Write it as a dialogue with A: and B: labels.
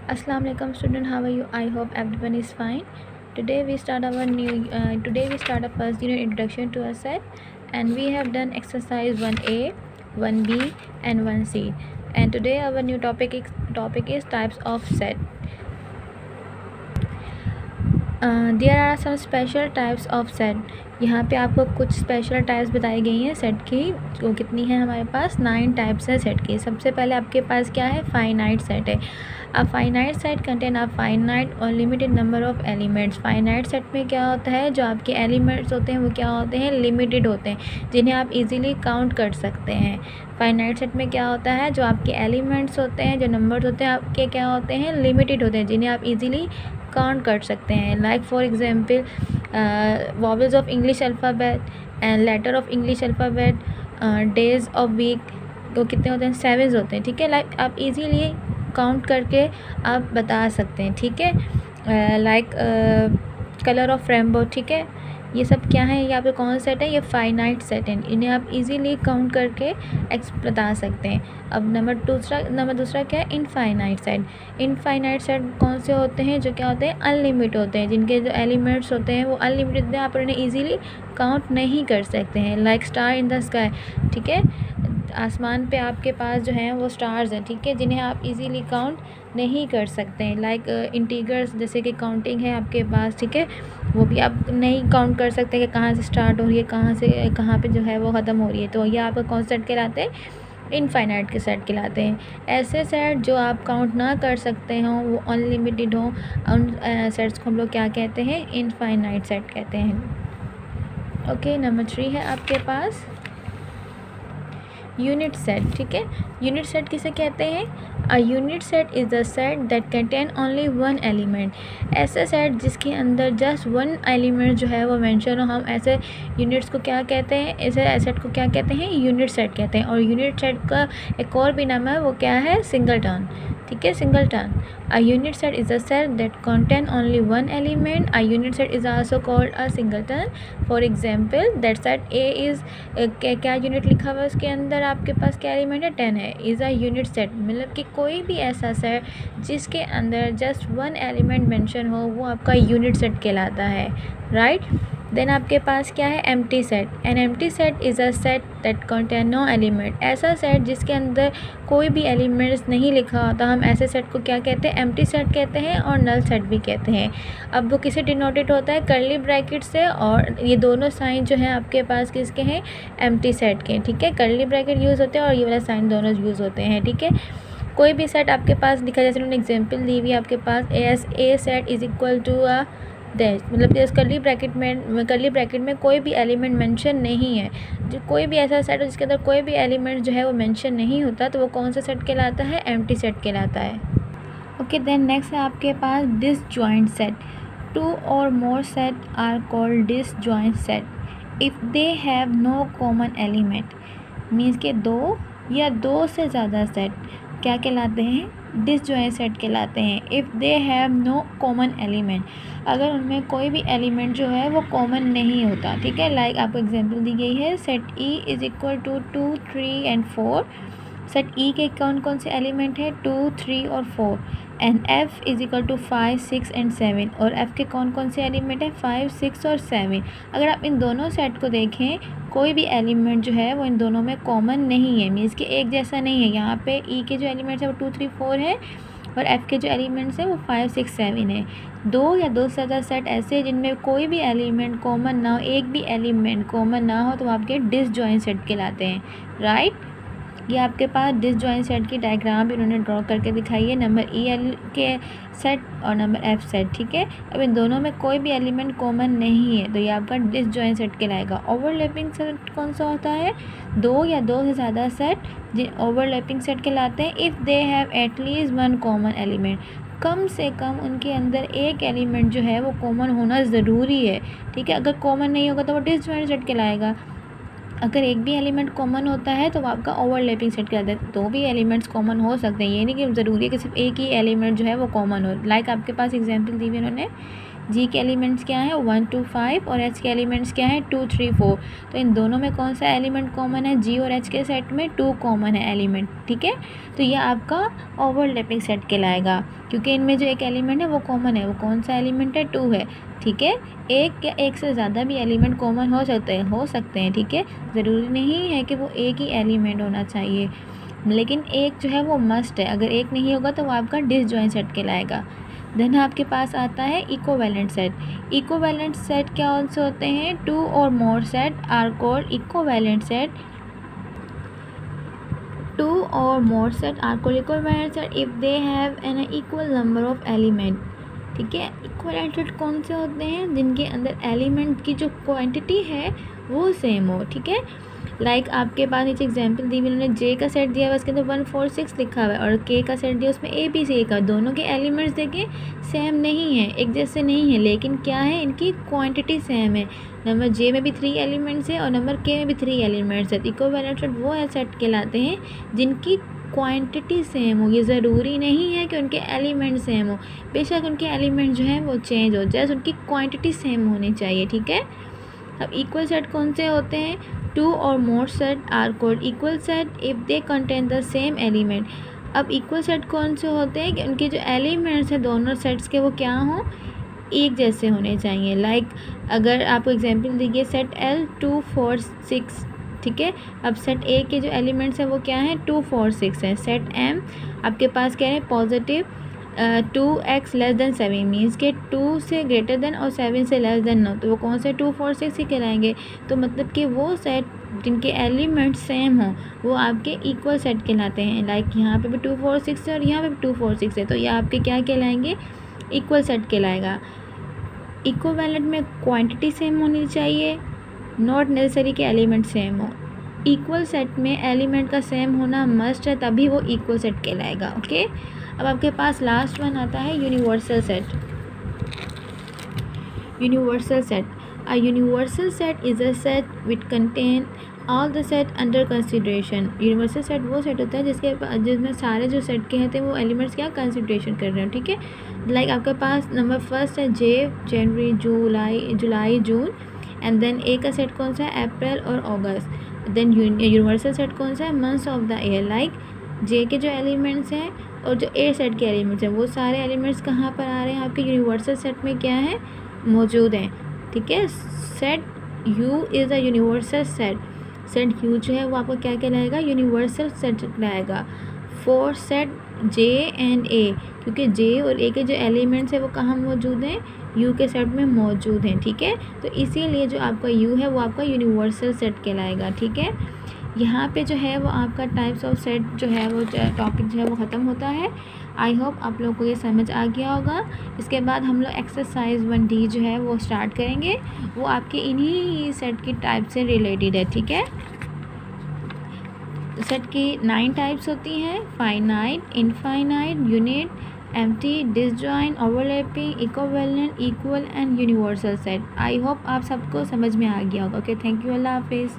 A: Assalamu alaikum student, how are you? I hope everyone is fine. Today we start our first unit introduction to a set, and we have done exercise 1A, 1B and 1C. And today our new topic is types of set. There are some special types of set. यहाँ पे आपको कुछ special types बताई गई हैं set की। वो कितनी है हमारे पास 9 टाइप्स है सेट की। सबसे पहले आपके पास क्या है, फाइनाइट सेट है। अब finite set contain a finite और limited number of elements. Finite set में क्या होता है, जो आपके एलिमेंट्स होते हैं वो क्या होते हैं, लिमिटेड होते हैं, जिन्हें आप इजीली काउंट कर सकते हैं। फाइनाइट सेट में क्या होता है, जो आपके एलिमेंट्स होते हैं, जो नंबर्स होते हैं आपके क्या होते हैं, लिमिटेड होते हैं, जिन्हें आप इजीली काउंट कर सकते हैं। Like for example vowels of English alphabet and letter of English alphabet, days of week, वो कितने होते हैं, 7 होते हैं। ठीक है, लाइक आप इजीली काउंट करके आप बता सकते हैं। ठीक है, लाइक कलर ऑफ रेनबो। ठीक है, ये सब क्या है, ये आपके कौन सेट है, ये फाइनाइट सेट है। इन्हें आप इजीली काउंट करके बता सकते हैं। अब नंबर दूसरा क्या है, इनफाइनाइट सेट। इनफाइनाइट सेट कौन से होते हैं, जो क्या होते हैं, अनलिमिटेड होते हैं, जिनके जो एलिमेंट्स होते हैं वो अनलिमिटेड होते हैं, आप उन्हें इजीली काउंट नहीं कर सकते हैं। Like star in the sky. ठीक है, आसमान पे आपके पास जो हैं वो स्टार्स हैं। ठीक है, जिन्हें आप इजीली काउंट नहीं कर सकते हैं। लाइक इंटीगर्स, जैसे कि काउंटिंग है आपके पास। ठीक है, वो भी आप नहीं काउंट कर सकते कि कहाँ से स्टार्ट हो रही है, कहाँ से कहाँ पे जो है वो ख़त्म हो रही है। तो ये आपका कौन सेट कहलाते हैं, इनफाइनाइट के सेट कहलाते हैं। ऐसे सेट जो आप काउंट ना कर सकते हों, वो अनलिमिटेड हों, उन सेट्स को हम लोग क्या कहते हैं, इनफाइनाइट सेट कहते हैं। ओके, नंबर 3 है आपके पास यूनिट सेट। ठीक है, यूनिट सेट किसे कहते हैं, a unit set is the set that contain only one element. ऐसा सेट जिसके अंदर जस्ट वन एलिमेंट जो है वो मेंशन हो, हम ऐसे यूनिट्स को क्या कहते हैं, ऐसे सेट को क्या कहते हैं, यूनिट सेट कहते हैं। और यूनिट सेट का एक और भी नाम है, वो क्या है, सिंगलटन। ठीक है, singleton. A unit set is a set that contain only one element. A unit set is also called a singleton. For example that set A is, क्या यूनिट लिखा हुआ है उसके अंदर, आपके पास क्या एलिमेंट है, 10 है, इज़ अ यूनिट सेट। मतलब कि कोई भी ऐसा सेट जिसके अंदर जस्ट वन एलिमेंट मेंशन हो, वो आपका यूनिट सेट कहलाता है। राइट, देन आपके पास क्या है, empty set. An empty set is a set that contain no element. ऐसा सेट जिसके अंदर कोई भी एलिमेंट्स नहीं लिखा होता, हम ऐसे सेट को क्या कहते हैं, एम्प्टी सेट कहते हैं, और नल सेट भी कहते हैं। अब वो किसे डिनोटेड होता है, कर्ली ब्रैकेट से, और ये दोनों साइन जो हैं आपके पास किसके हैं, एम्प्टी सेट के। ठीक है, कर्ली ब्रैकेट यूज़ होते हैं और ये वाला साइन दोनों यूज़ होते हैं। ठीक है, कोई भी सेट आपके पास दिखा, जैसे उन्होंने एग्जांपल दी हुई है आपके पास, A set is equal to a dash, मतलब कि कर्ली ब्रैकेट में कोई भी एलिमेंट मेंशन नहीं है। जो कोई भी ऐसा सेट हो जिसके अंदर कोई भी एलिमेंट जो है वो मेंशन नहीं होता, तो वो कौन सा सेट कहलाता है, एम्प्टी सेट कहलाता है। ओके, देन नेक्स्ट है आपके पास disjoint set. 2 or more set are called disjoint set if they have no common element। Means के 2 या 2 से ज़्यादा सेट क्या कहलाते हैं, डिसजॉइंट सेट कहलाते हैं। If they have no common element, अगर उनमें कोई भी एलिमेंट जो है वो कॉमन नहीं होता। ठीक है, लाइक आपको एग्जांपल दी गई है, set E is equal to 2, 3 and 4। Set E के कौन कौन से एलिमेंट है, 2, 3 और 4। And F is equal to 5, 6 and 7। और एफ़ के कौन कौन से एलिमेंट है, 5, 6 और 7। अगर आप इन दोनों सेट को देखें, कोई भी एलिमेंट जो है वो इन दोनों में कॉमन नहीं है, मीन्स कि एक जैसा नहीं है। यहाँ पे ई के जो एलिमेंट्स है वो 2, 3, 4 है, और एफ़ के जो एलिमेंट्स हैं वो 5, 6, 7 है। 2 या 2 से ज़्यादा सेट ऐसे जिनमें कोई भी एलिमेंट कॉमन ना हो, एक भी एलिमेंट कॉमन ना हो, तो आपके डिसजॉइंट सेट कहलाते हैं। राइट, ये आपके पास डिसजॉइंट सेट की डायग्राम भी उन्होंने ड्रॉ करके दिखाई है, नंबर ई एल के सेट और नंबर एफ सेट। ठीक है, अब इन दोनों में कोई भी एलिमेंट कॉमन नहीं है, तो ये आपका डिसजॉइंट सेट कहलाएगा। ओवरलैपिंग सेट कौन सा होता है, 2 या 2 से ज़्यादा सेट ओवरलैपिंग सेट कहलाते हैं। If they have at least one common element, कम से कम उनके अंदर एक एलिमेंट जो है वो कॉमन होना ज़रूरी है। ठीक है, अगर कॉमन नहीं होगा तो वो डिसजॉइंट सेट कहलाएगा। अगर एक भी एलिमेंट कॉमन होता है तो आपका ओवरलैपिंग सेट कहलाता है। 2 भी एलिमेंट्स कॉमन हो सकते हैं, ये नहीं कि ज़रूरी है कि सिर्फ एक ही एलिमेंट जो है वो कॉमन हो। लाइक आपके पास एग्जांपल दी हुई उन्होंने, जी के एलिमेंट्स क्या है 1 2 5 और एच के एलिमेंट्स क्या है 2 3 4। तो इन दोनों में कौन सा एलिमेंट कॉमन है, जी और एच के सेट में 2 कॉमन है एलिमेंट, ठीक है। तो ये आपका ओवरलैपिंग सेट कहलाएगा, क्योंकि इनमें जो एक एलिमेंट है वो कॉमन है। वो कौन सा एलिमेंट है, 2 है, ठीक है। एक या एक से ज़्यादा भी एलिमेंट कॉमन हो सकते हैं, ठीक है। ज़रूरी नहीं है कि वो एक ही एलिमेंट होना चाहिए, लेकिन एक जो है वो मस्ट है। अगर एक नहीं होगा तो वो आपका डिसजॉइंट सेट कहलाएगा। देन आपके पास आता है इक्विवेलेंट सेट। इक्विवेलेंट सेट क्या से होते हैं, 2 और more set are called equivalent set. 2 or more set are called equivalent set if they have an equal number of element, ठीक है। इक्विवेलेंट सेट कौन से होते हैं, जिनके अंदर एलिमेंट की जो क्वांटिटी है वो सेम हो, ठीक है। लाइक आपके पास नीचे एग्जांपल दी, उन्होंने जे का सेट दिया हुआ है, उसके अंदर 1 4 6 लिखा हुआ है, और के का सेट दिया उसमें ए बी सी का। दोनों के एलिमेंट्स देखें सेम नहीं है, एक जैसे नहीं है, लेकिन क्या है, इनकी क्वांटिटी सेम है। नंबर जे में भी 3 एलिमेंट्स है और नंबर के में भी 3 एलिमेंट्स है। इक्विवेलेंट सेट वो सेट कहलाते हैं जिनकी क्वांटिटी सेम हो। ये ज़रूरी नहीं है कि उनके एलिमेंट सेम हो, बेशक उनके एलिमेंट जो हैं वो चेंज हो, जैसे उनकी क्वांटिटी सेम होनी चाहिए, ठीक है। अब इक्वल सेट कौन से होते हैं, 2 or more set are called equal set if they contain the same element। अब इक्वल सेट कौन से होते हैं कि उनके जो एलिमेंट्स हैं दोनों सेट्स के वो क्या हों, एक जैसे होने चाहिए। लाइक अगर आपको एग्जांपल दीजिए सेट L 2 4 6, ठीक है। अब सेट ए के जो एलिमेंट्स हैं वो क्या हैं, 2 4 6 हैं। सेट M आपके पास क्या है, positive 2x less than 7 means के 2 से ग्रेटर देन और 7 से लेस देन 9, तो वो कौन से 2 4 6 ही कहलाएंगे। तो मतलब कि वो सेट जिनके एलिमेंट सेम हो वो आपके इक्वल सेट कहलाते हैं। लाइक यहाँ पे भी 2 4 6 है और यहाँ पे भी 2 4 6 है, तो ये आपके क्या कहलाएंगे, इक्वल सेट कहलाएगा। इक्विवेलेंट में क्वांटिटी सेम होनी चाहिए, नॉट नेसेसरी के एलिमेंट सेम हो। इक्वल सेट में एलिमेंट का सेम होना मस्ट है, तभी वो इक्वल सेट कहलाएगा, ओके। अब आपके पास लास्ट वन आता है universal set. Universal set, a universal set is a set which contain all the set under consideration. Universal set वो सेट होता है जिसमें सारे जो सेट के हैं वो एलिमेंट्स क्या कंसिडरेशन कर रहे हो, ठीक है। लाइक आपके पास नंबर फर्स्ट है जे, जनवरी जुलाई जून, एंड देन ए का सेट कौन सा है, अप्रैल और अगस्त। देन यूनिवर्सल सेट कौन सा है, months of the year. Like J के जो एलिमेंट्स हैं और जो ए सेट के एलिमेंट्स हैं वो सारे एलिमेंट्स कहाँ पर आ रहे हैं, आपके यूनिवर्सल सेट में क्या है, मौजूद हैं, ठीक है। Set you is a universal set. Set you जो है वो आपको क्या कहलाएगा, यूनिवर्सल सेट कहलाएगा। फॉर सेट जे एंड ए, क्योंकि जे और ए के जो एलिमेंट्स हैं वो कहाँ मौजूद हैं, यू के सेट में मौजूद हैं, ठीक है। तो इसीलिए जो आपका यू है वो आपका यूनिवर्सल सेट कहलाएगा, ठीक है। यहाँ पे जो है वो आपका टाइप्स ऑफ सेट जो है वो टॉपिक जो है वो ख़त्म होता है। आई होप आप लोगों को ये समझ आ गया होगा। इसके बाद हम लोग एक्सरसाइज 1D जो है वो स्टार्ट करेंगे, वो आपके इन्हीं सेट की टाइप से रिलेटेड है, ठीक है। सेट की 9 टाइप्स होती हैं, finite, infinite, unit, empty, disjoint, overlapping, equivalent, equal and universal set. I hope आप सबको समझ में आ गया होगा। ओके, थैंक यू, अल्लाह हाफिज़।